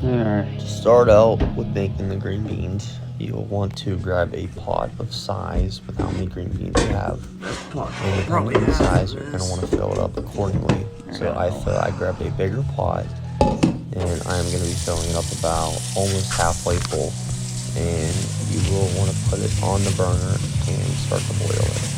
Alright. To start out with making the green beans, you'll want to grab a pot of size with how many green beans you have. And depending on the size, you're going to want to fill it up accordingly. So I grabbed a bigger pot, and I'm going to be filling it up about almost halfway full. And you will want to put it on the burner and start to boil it.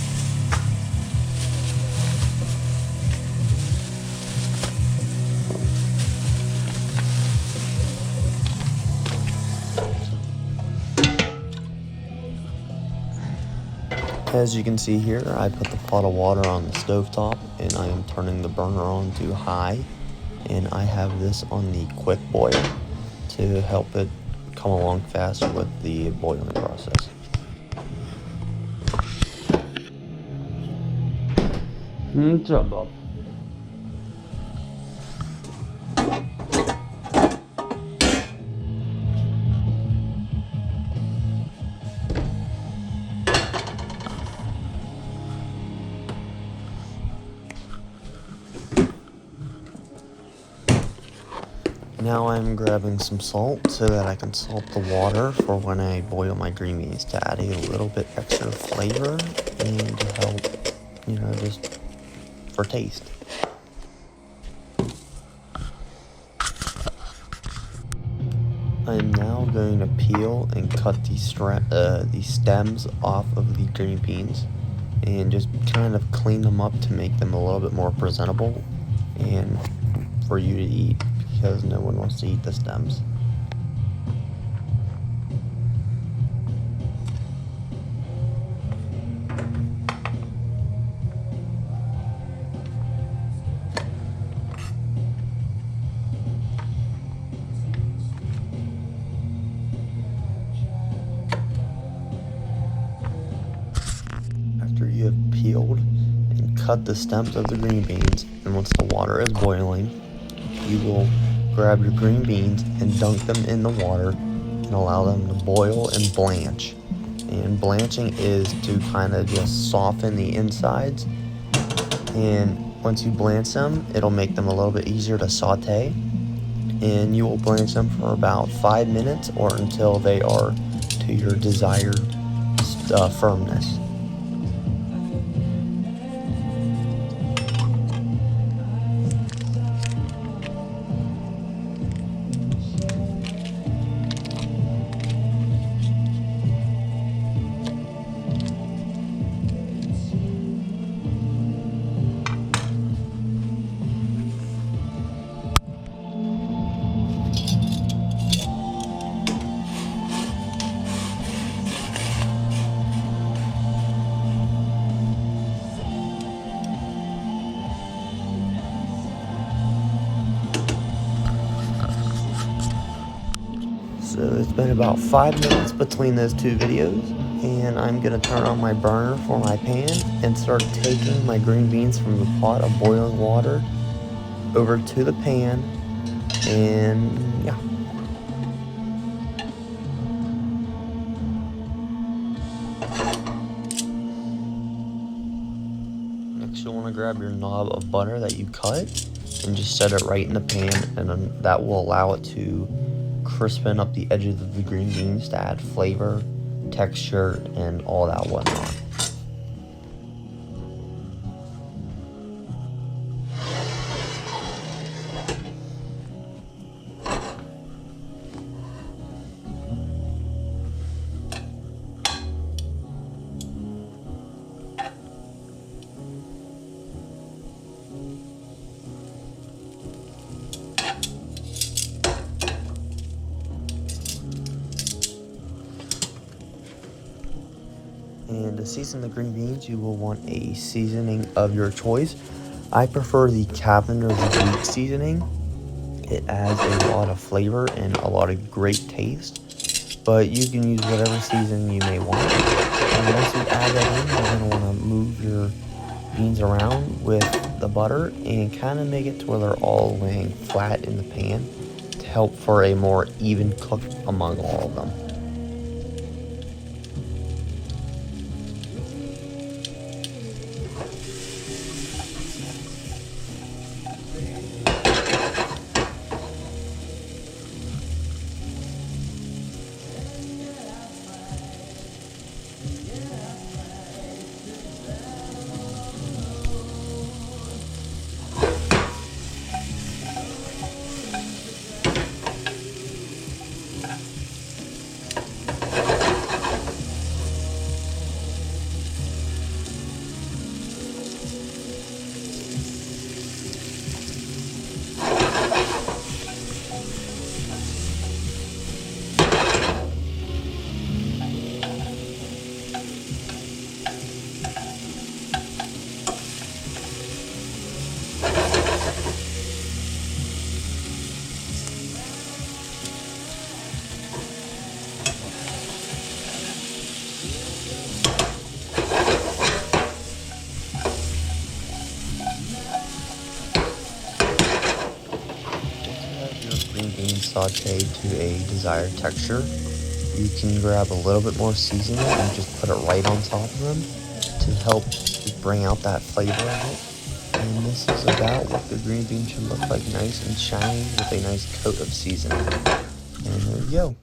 As you can see here, I put the pot of water on the stovetop and I am turning the burner on to high, and I have this on the quick boil to help it come along faster with the boiling process. Trouble. Now I'm grabbing some salt so that I can salt the water for when I boil my green beans to add a little bit extra flavor and to help, just for taste. I'm now going to peel and cut the stems off of the green beans and just kind of clean them up to make them a little bit more presentable and for you to eat, because no one wants to eat the stems. After you have peeled and cut the stems of the green beans, and once the water is boiling, you will grab your green beans and dunk them in the water and allow them to boil and blanch. And blanching is to kind of just soften the insides, and once you blanch them, it'll make them a little bit easier to saute, and you will blanch them for about 5 minutes or until they are to your desired firmness. So it's been about 5 minutes between those two videos, and I'm going to turn on my burner for my pan and start taking my green beans from the pot of boiling water over to the pan, and yeah. Next, you'll want to grab your knob of butter that you cut and just set it right in the pan, and then that will allow it to crispen up the edges of the green beans to add flavor, texture, and all that whatnot. And to season the green beans, you will want a seasoning of your choice. I prefer the Cavender's Greek seasoning. It adds a lot of flavor and a lot of great taste, but you can use whatever seasoning you may want. And once you add that in, you're going to want to move your beans around with the butter and kind of make it to where they're all laying flat in the pan to help for a more even cook among all of them. beans sauteed to a desired texture, you can grab a little bit more seasoning and just put it right on top of them to help just bring out that flavor of it. And this is about what the green bean should look like, nice and shiny with a nice coat of seasoning. And there you go.